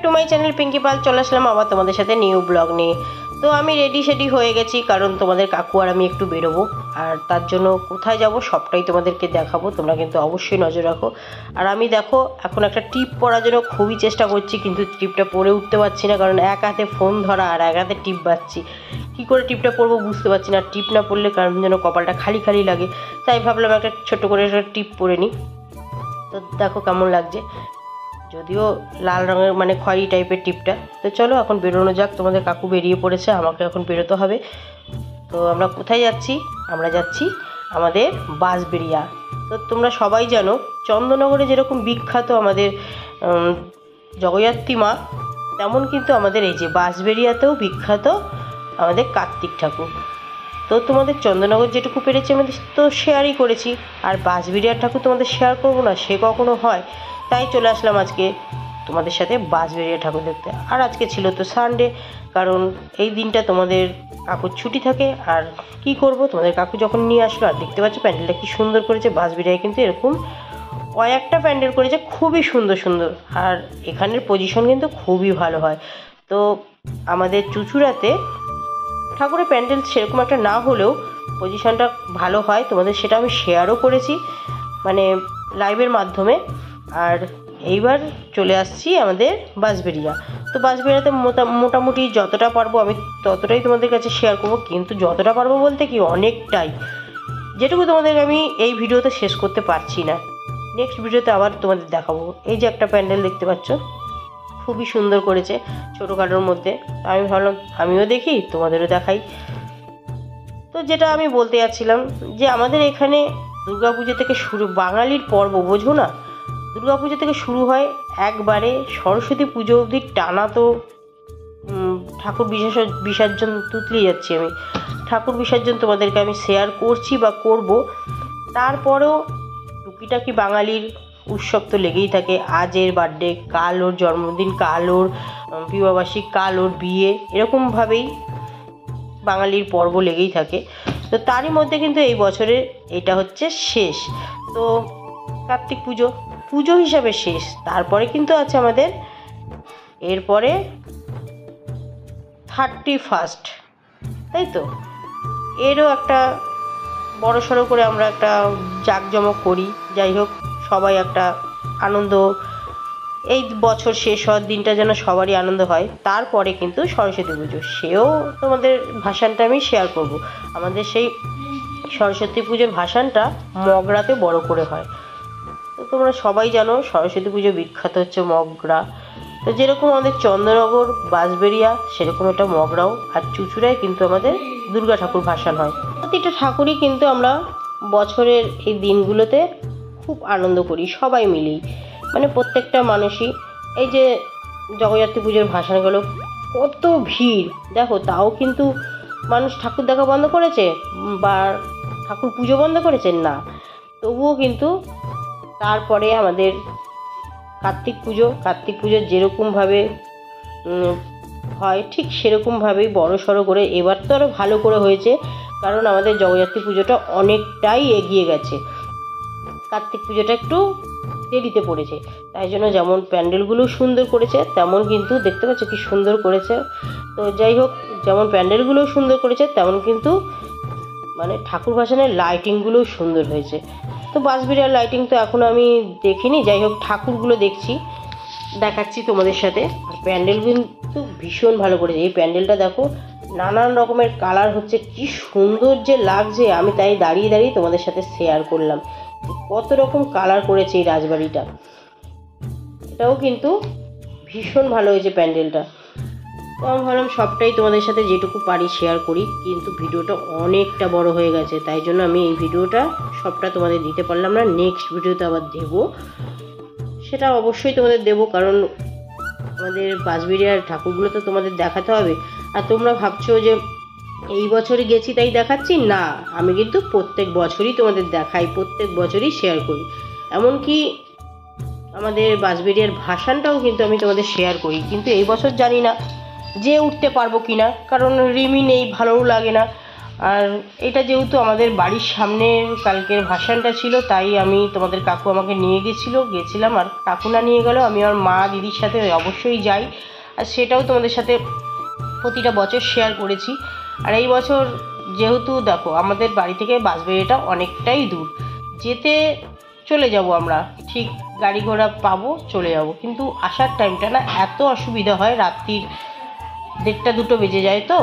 To my channel Pinki পাল। চলে আসলাম আবার তোমাদের সাথে নিউ ব্লগ নিয়ে। তো আমি রেডি হয়ে গেছি, কারণ তোমাদের কাকু আর আমি একটু বেরোবো, আর তার জন্য কোথায় যাব সবটাই তোমাদেরকে দেখাবো। তোমরা কিন্তু অবশ্যই নজর রাখো। আর আমি দেখো এখন একটা টিপ পরার জন্য খুবই চেষ্টা করছি, কিন্তু টিপটা পরে উঠতে পারছি না, কারণ এক হাতে ফোন ধরা আর এক হাতে টিপ বাজছি। কী করে টিপটা পরবো বুঝতে পারছি না। টিপ না পরলে কারণ যেন কপালটা খালি খালি লাগে, তাই ভাবলাম একটা ছোট্ট করে একটা টিপ পরে নিই। তো দেখো কেমন লাগছে, যদিও লাল রঙের মানে খয়েরি টাইপের টিপটা। তো চলো এখন বেরোনো যাক। তোমাদের কাকু বেরিয়ে পড়েছে, আমাকে এখন বেরোতে হবে। তো আমরা কোথায় যাচ্ছি? আমরা যাচ্ছি আমাদের বাঁশবেড়িয়া। তো তোমরা সবাই জানো চন্দননগরে যেরকম বিখ্যাত আমাদের জগদ্ধাত্রী মা, তেমন কিন্তু আমাদের এই যে বাঁশবেড়িয়াতেও বিখ্যাত আমাদের কার্তিক ঠাকুর। তো তোমাদের চন্দননগর যেটুকু পেরেছি আমাদের তো শেয়ারই করেছি, আর বাঁশবেড়িয়ার ঠাকুর তোমাদের শেয়ার করবো না সে কখনো হয়? তাই চলে আসলাম আজকে তোমাদের সাথে বাঁশবেড়িয়া ঠাকুর দেখতে। আর আজকে ছিল তো সানডে, কারণ এই দিনটা তোমাদের কাকুর ছুটি থাকে। আর কি করব, তোমাদের কাকু যখন নিয়ে আসলো, আর দেখতে পাচ্ছ প্যান্ডেলটা কি সুন্দর করেছে। বাঁশবেড়িয়ায় কিন্তু এরকম কয়েকটা প্যান্ডেল করেছে, খুবই সুন্দর সুন্দর, আর এখানের পজিশন কিন্তু খুবই ভালো হয়। তো আমাদের চুঁচুড়াতে ঠাকুরের প্যান্ডেল সেরকম একটা না হলেও পজিশনটা ভালো হয়, তোমাদের সেটা আমি শেয়ারও করেছি মানে লাইভের মাধ্যমে। আর এইবার চলে আসছি আমাদের বাঁশবেড়িয়া। তো বাঁশবেড়িয়াতে মোটামুটি যতটা পারবো আমি ততটাই তোমাদের কাছে শেয়ার করবো, কিন্তু যতটা পারবো বলতে কি অনেকটাই, যেটুকু তোমাদের আমি এই ভিডিওতে শেষ করতে পারছি না। নেক্সট ভিডিওতে আবার তোমাদের দেখাবো। এই যে একটা প্যান্ডেল দেখতে পাচ্ছ, খুবই সুন্দর করেছে ছোটোখাটোর মধ্যে। আমি ভাবলাম আমিও দেখি, তোমাদেরও দেখাই। তো যেটা আমি বলতে যাচ্ছিলাম, যে আমাদের এখানে দুর্গাপুজো থেকে শুরু, বাঙালির পর্ব বোঝো না, দুর্গাপুজো থেকে শুরু হয় একবারে সরস্বতী পুজো অবধি টানা। তো ঠাকুর বিসর্জন তুতলিয়ে যাচ্ছি আমি। ঠাকুর বিসর্জন তোমাদেরকে আমি শেয়ার করছি বা করব। তারপরেও টুকিটাকি বাঙালির উৎসব তো লেগেই থাকে। আজ এর বার্থডে, কাল ওর জন্মদিন, কাল ওর বিবাহবার্ষিক, কাল ওর বিয়ে, এরকমভাবেই বাঙালির পর্ব লেগেই থাকে। তো তারই মধ্যে কিন্তু এই বছরের এটা হচ্ছে শেষ। তো কার্তিক পুজো হিসাবে শেষ। তারপরে কিন্তু আছে আমাদের এরপরে 31, তাই তো? এরও একটা বড় সড়ো করে আমরা একটা জাঁকজমক করি। যাই হোক, সবাই একটা আনন্দ, এই বছর শেষ হওয়ার দিনটা যেন সবারই আনন্দ হয়। তারপরে কিন্তু সরস্বতী পুজো, সেও তোমাদের ভাসানটা আমি শেয়ার করব। আমাদের সেই সরস্বতী পুজোর ভাসানটা মগরাতে বড় করে হয়। তো তোমরা সবাই জানো সরস্বতী পুজো বিখ্যাত হচ্ছে মগরা। তো যেরকম আমাদের চন্দননগর বাঁশবেড়িয়া, সেরকম একটা মগরাও। আর চুঁচুড়ায় কিন্তু আমাদের দুর্গা ঠাকুর ভাসান হয়। প্রতিটা ঠাকুরই কিন্তু আমরা বছরের এই দিনগুলোতে খুব আনন্দ করি সবাই মিলেই, মানে প্রত্যেকটা মানুষই। এই যে জগদ্ধাত্রী পুজোর ভাসান গেল, কত ভিড় দেখো, তাও কিন্তু মানুষ ঠাকুর দেখা বন্ধ করেছে বা ঠাকুর পুজো বন্ধ করেছে না, তবুও কিন্তু তারপরে আমাদের কার্তিক পুজো যেরকমভাবে হয় ঠিক সেরকমভাবেই বড় সড়ো করে, এবার তো আরও ভালো করে হয়েছে, কারণ আমাদের জগদ্ধাত্রী পুজোটা অনেকটাই এগিয়ে গেছে। কার্তিক পুজোটা একটু দেরিতে পড়েছে, তাই জন্য যেমন প্যান্ডেলগুলো সুন্দর করেছে, তেমন কিন্তু দেখতে পাচ্ছ কি সুন্দর করেছে। তো যাই হোক, যেমন প্যান্ডেলগুলো সুন্দর করেছে, তেমন কিন্তু মানে ঠাকুর ভাসানের লাইটিংগুলোও সুন্দর হয়েছে। তো বাঁশবেড়িয়ার লাইটিং তো এখনও আমি দেখিনি, যাই হোক ঠাকুরগুলো দেখাচ্ছি তোমাদের সাথে। আর প্যান্ডেল কিন্তু ভীষণ ভালো করেছে। এই প্যান্ডেলটা দেখো, নানান রকমের কালার হচ্ছে, কি সুন্দর যে লাগছে। আমি তাই দাঁড়িয়ে তোমাদের সাথে শেয়ার করলাম কত রকম কালার করেছে এই রাজবাড়িটা। এটাও কিন্তু ভীষণ ভালো হয়েছে প্যান্ডেলটা। তো আমি ভাবলাম সবটাই তোমাদের সাথে যেটুকু পারি শেয়ার করি, কিন্তু ভিডিওটা অনেকটা বড় হয়ে গেছে, তাই জন্য আমি এই ভিডিওটা সবটা তোমাদের দিতে পারলাম না। নেক্সট ভিডিওতে আবার দেবো, সেটা অবশ্যই তোমাদের দেবো, কারণ আমাদের বাঁশবেড়িয়ার ঠাকুরগুলো তো তোমাদের দেখাতে হবে। আর তোমরা ভাবছো যে এই বছরই গেছি তাই দেখাচ্ছি না, আমি কিন্তু প্রত্যেক বছরই তোমাদের দেখাই, প্রত্যেক বছরই শেয়ার করি। এমনকি আমাদের বাঁশবেড়িয়ার ভাসানটাও কিন্তু আমি তোমাদের শেয়ার করি, কিন্তু এই বছর জানি না যে উঠতে পারবো কি না, কারণ রিমি নেই, ভালোও লাগে না। আর এটা যেহেতু আমাদের বাড়ির সামনে কালকের ভাসানটা ছিল, তাই আমি তোমাদের কাকু আমাকে নিয়ে গেছিলাম। আর কাকু না নিয়ে গেলেও আমি আমার মা দিদির সাথে অবশ্যই যাই, আর সেটাও তোমাদের সাথে প্রতিটা বছর শেয়ার করেছি। আর এই বছর যেহেতু দেখো আমাদের বাড়ি থেকে বাঁশবেড়িয়াটা অনেকটাই দূর, যেতে চলে যাব আমরা, ঠিক গাড়ি ঘোড়া পাবো চলে যাব, কিন্তু আসার টাইমটা না এত অসুবিধা হয়, রাত্রির 1:30-2 বেজে যায়। তো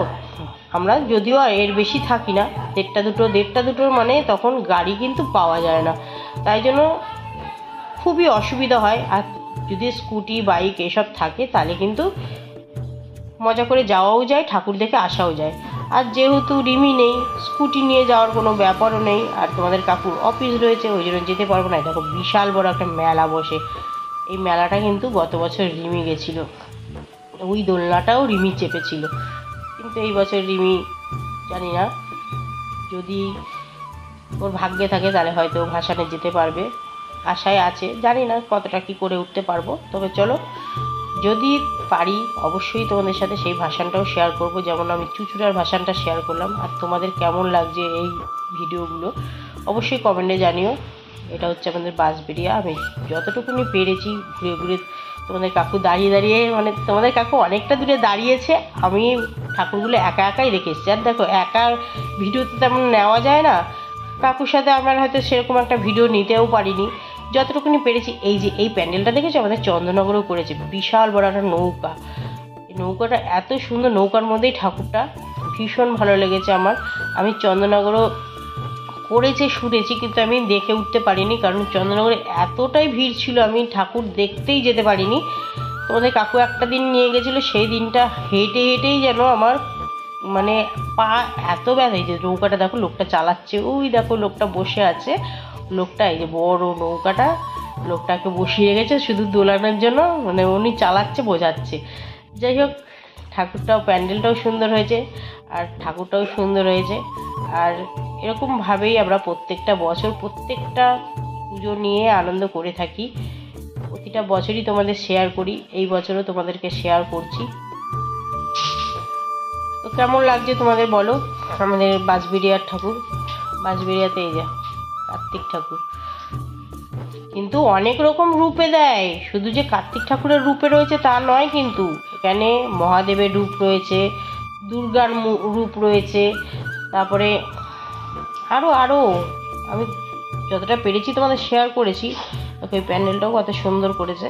আমরা যদিও এর বেশি থাকি না, 1:30-2 মানে তখন গাড়ি কিন্তু পাওয়া যায় না, তাই জন্য খুবই অসুবিধা হয়। আর যদি স্কুটি বাইক এসব থাকে তাহলে কিন্তু মজা করে যাওয়াও যায়, ঠাকুর দেখে আসাও যায়। আর যেহেতু রিমি নেই, স্কুটি নিয়ে যাওয়ার কোনো ব্যাপারও নেই, আর তোমাদের কাকুর অফিস রয়েছে, ওই জন্য যেতে পারবো না। দেখো বিশাল বড় একটা মেলা বসে, এই মেলাটা কিন্তু গত বছর রিমি গেছিল, ওই দোলনাটাও রিমি চেপেছিল, কিন্তু এই বছর রিমি জানি না, যদি ওর ভাগ্যে থাকে তাহলে হয়তো ভাসানে যেতে পারবে, আশায় আছে, জানি না কতটা কি করে উঠতে পারবো। তবে চলো, যদি পারি অবশ্যই তোমাদের সাথে সেই ভাসানটাও শেয়ার করব, যেমন আমি চুচুড়ার ভাসানটা শেয়ার করলাম। আর তোমাদের কেমন লাগছে এই ভিডিওগুলো অবশ্যই কমেন্টে জানিও। এটা হচ্ছে আমাদের বাঁশবেড়িয়া, আমি যতটুকুনি পেরেছি ঘুরে ঘুরে, তোমাদের কাকু দাঁড়িয়ে মানে তোমাদের কাকু অনেকটা দূরে দাঁড়িয়েছে, আমি ঠাকুরগুলো একা একাই রেখে এসেছি। আর দেখো একা ভিডিও তো তেমন নেওয়া যায় না, কাকুর সাথে আমরা হয়তো সেরকম একটা ভিডিও নিতেও পারিনি, যতটুকুনি পেরেছি। এই যে এই প্যান্ডেলটা দেখেছো, আমাদের চন্দননগরেও করেছে, বিশাল বড় একটা নৌকা, এই নৌকাটা এত সুন্দর, নৌকার মধ্যেই ঠাকুরটা, ভীষণ ভালো লেগেছে আমার। আমি চন্দননগরও করেছে শুনেছি, কিন্তু আমি দেখে উঠতে পারিনি, কারণ চন্দননগরে এতটাই ভিড় ছিল, আমি ঠাকুর দেখতেই যেতে পারিনি। তোমাদের কাকু একটা দিন নিয়ে গেছিলো, সেই দিনটা হেঁটে হেঁটেই যেন আমার মানে পা এত ব্যথা। এই যে নৌকাটা দেখো, লোকটা চালাচ্ছে, ওই দেখো লোকটা বসে আছে, লোকটা এই যে বড় নৌকাটা লোকটাকে বসিয়ে রেখেছে শুধু দোলানোর জন্য, মানে উনি চালাচ্ছে বোঝাচ্ছে। যাই হোক, ঠাকুরটাও প্যান্ডেলটাও সুন্দর হয়েছে, আর ঠাকুরটাও সুন্দর হয়েছে। আর এরকমভাবেই আমরা প্রত্যেকটা বছর প্রত্যেকটা পুজো নিয়ে আনন্দ করে থাকি, প্রতিটা বছরই তোমাদের শেয়ার করি, এই বছরও তোমাদেরকে শেয়ার করছি। তো কেমন লাগছে তোমাদের বলো আমাদের বাঁশবেড়িয়ার ঠাকুর। বাঁশবেড়িয়াতে এই যে কার্তিক ঠাকুর কিন্তু অনেক রকম রূপে দেয়, শুধু যে কার্তিক ঠাকুরের রূপে রয়েছে তা নয়, কিন্তু এখানে মহাদেবের রূপ রয়েছে, দুর্গার রূপ রয়েছে, তারপরে আরও আমি যতটা পেরেছি তোমাদের শেয়ার করেছি। ওই প্যান্ডেলটাও কত সুন্দর করেছে,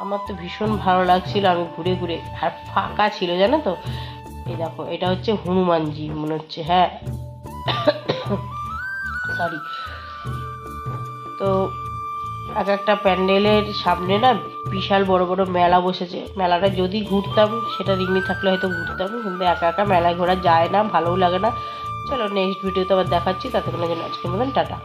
আমার তো ভীষণ ভালো লাগছিল, আমি ঘুরে ঘুরে, আর ফাঁকা ছিল জানো তো। এই দেখো এটা হচ্ছে হনুমানজি মনে হচ্ছে, হ্যাঁ সরি। তো এক একটা প্যান্ডেলের সামনে না বিশাল বড় বড় মেলা বসেছে, মেলাটা যদি ঘুরতাম, সেটা রিমি থাকলে হয়তো ঘুরতাম, কিন্তু একা একা মেলায় ঘোরা যায় না, ভালোও লাগে না। চলো নেক্সট ভিডিওতে আবার দেখাচ্ছি, ততক্ষণের জন্য আজকের মতন টাটা।